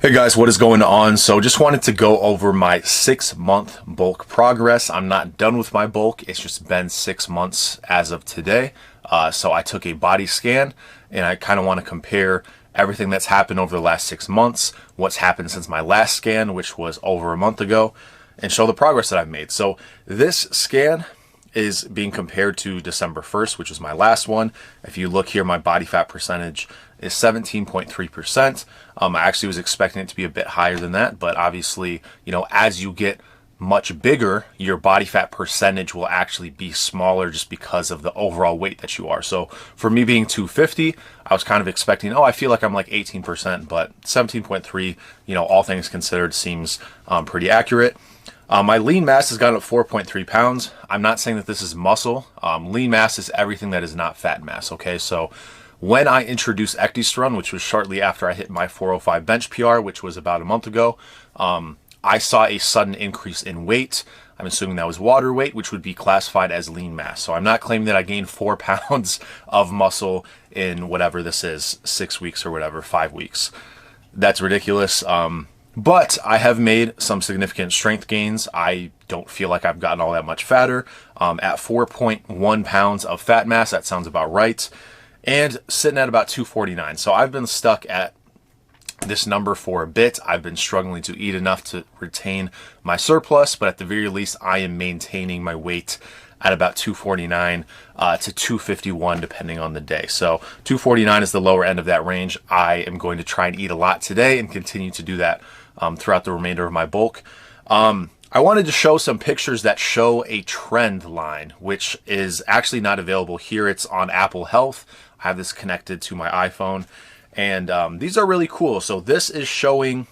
Hey guys, what is going on? So just wanted to go over my 6-month bulk progress. I'm not done with my bulk. It's just been 6 months as of today. So I took a body scan and I kind of want to compare everything that's happened over the last 6 months, what's happened since my last scan, which was over a month ago, and show the progress that I've made. So this scan is being compared to December 1st, which was my last one. If you look here, my body fat percentage is 17.3%. I actually was expecting it to be a bit higher than that, but obviously, as you get much bigger, your body fat percentage will actually be smaller just because of the overall weight that you are. So for me being 250, I was kind of expecting, I feel like I'm like 18%, but 17.3, all things considered, seems pretty accurate. My lean mass has gone up 4.3 pounds. I'm not saying that this is muscle. Lean mass is everything that is not fat mass, okay? So when I introduced Ecdysterone, which was shortly after I hit my 405 bench PR, which was about a month ago, I saw a sudden increase in weight. I'm assuming that was water weight, which would be classified as lean mass. So I'm not claiming that I gained 4 pounds of muscle in whatever this is, 6 weeks or whatever, 5 weeks. That's ridiculous. But I have made some significant strength gains. I don't feel like I've gotten all that much fatter. At 4.1 pounds of fat mass, that sounds about right. And sitting at about 249. So I've been stuck at this number for a bit. I've been struggling to eat enough to retain my surplus, but at the very least, I am maintaining my weight at about 249 to 251, depending on the day. So 249 is the lower end of that range. I am going to try and eat a lot today and continue to do that throughout the remainder of my bulk. I wanted to show some pictures that show a trend line, which is actually not available here. It's on Apple Health. I have this connected to my iPhone, and these are really cool. So this is showing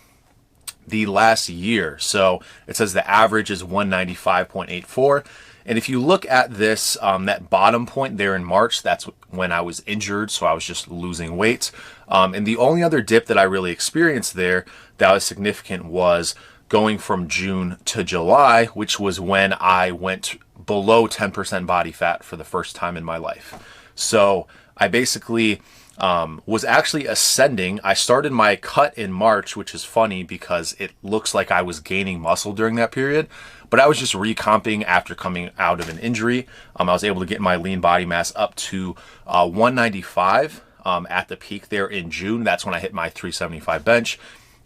the last year. So it says the average is 195.84. And if you look at this, that bottom point there in March, that's when I was injured, so I was just losing weight. And the only other dip that I really experienced there that was significant was going from June to July, which was when I went below 10% body fat for the first time in my life. So I basically was actually ascending. I started my cut in March, which is funny because it looks like I was gaining muscle during that period, but I was just recomping after coming out of an injury. I was able to get my lean body mass up to 195 at the peak there in June. That's when I hit my 375 bench.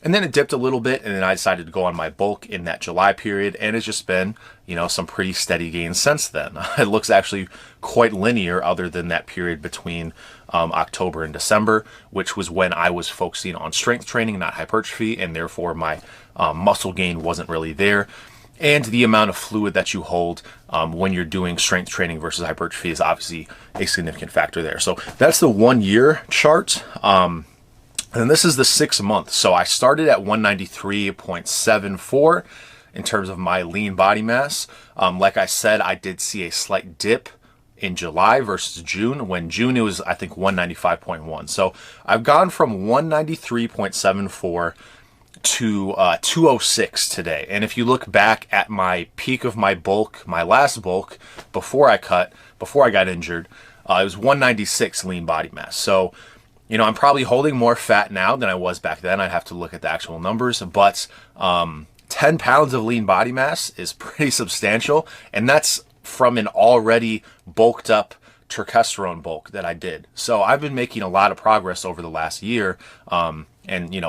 And then it dipped a little bit, and then I decided to go on my bulk in that July period, and it's just been, some pretty steady gains since then. It looks actually quite linear other than that period between October and December, which was when I was focusing on strength training, not hypertrophy, and therefore my muscle gain wasn't really there. And the amount of fluid that you hold when you're doing strength training versus hypertrophy is obviously a significant factor there. So that's the 1 year chart. And this is the 6 month. So I started at 193.74 in terms of my lean body mass. Like I said, I did see a slight dip in July versus June. When June, it was, I think, 195.1. So I've gone from 193.74 to 206 today. And if you look back at my peak of my bulk, my last bulk, before I got injured, it was 196 lean body mass. So I'm probably holding more fat now than I was back then. I'd have to look at the actual numbers, but 10 pounds of lean body mass is pretty substantial, and that's from an already bulked up Turkesterone bulk that I did. So I've been making a lot of progress over the last year, and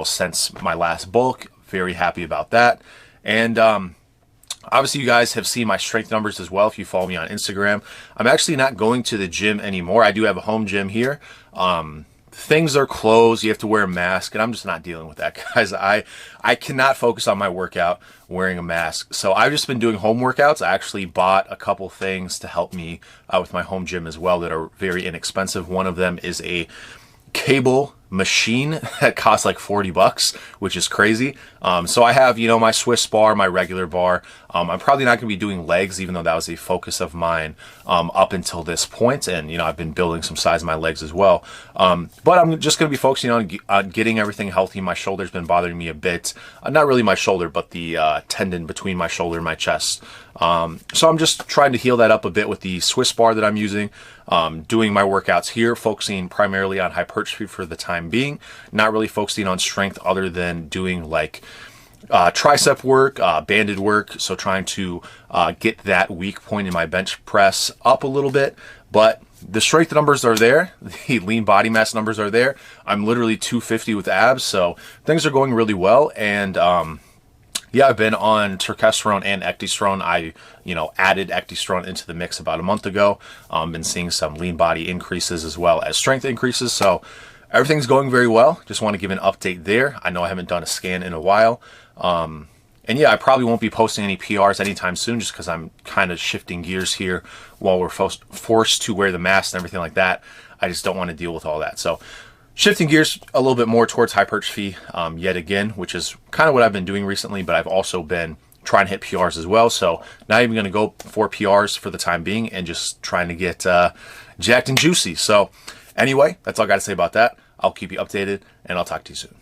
since my last bulk, very happy about that. And obviously, you guys have seen my strength numbers as well if you follow me on Instagram. I'm actually not going to the gym anymore. I do have a home gym here. Things are closed. You have to wear a mask, and I'm just not dealing with that, guys. I cannot focus on my workout wearing a mask. So I've just been doing home workouts. I actually bought a couple things to help me with my home gym as well that are very inexpensive. One of them is a cable machine that costs like $40, which is crazy. So I have, my Swiss bar, my regular bar. I'm probably not going to be doing legs, even though that was a focus of mine up until this point. And, I've been building some size in my legs as well. But I'm just going to be focusing on getting everything healthy. My shoulder's been bothering me a bit. Not really my shoulder, but the tendon between my shoulder and my chest. So I'm just trying to heal that up a bit with the Swiss bar that I'm using. doing my workouts here, focusing primarily on hypertrophy for the time being, not really focusing on strength other than doing like tricep work, banded work. So trying to get that weak point in my bench press up a little bit, but the strength numbers are there. The lean body mass numbers are there. I'm literally 250 with abs. So things are going really well. And, yeah, I've been on Turkesterone and Ecdysterone. I, added Ecdysterone into the mix about a month ago. Been seeing some lean body increases as well as strength increases. So everything's going very well. Just want to give an update there. I know I haven't done a scan in a while. And yeah, I probably won't be posting any PRs anytime soon just because I'm kind of shifting gears here while we're forced to wear the mask and everything like that. I just don't want to deal with all that. So shifting gears a little bit more towards hypertrophy yet again, which is kind of what I've been doing recently, but I've also been trying to hit PRs as well. So not even going to go for PRs for the time being and just trying to get jacked and juicy. So anyway, that's all I got to say about that. I'll keep you updated and I'll talk to you soon.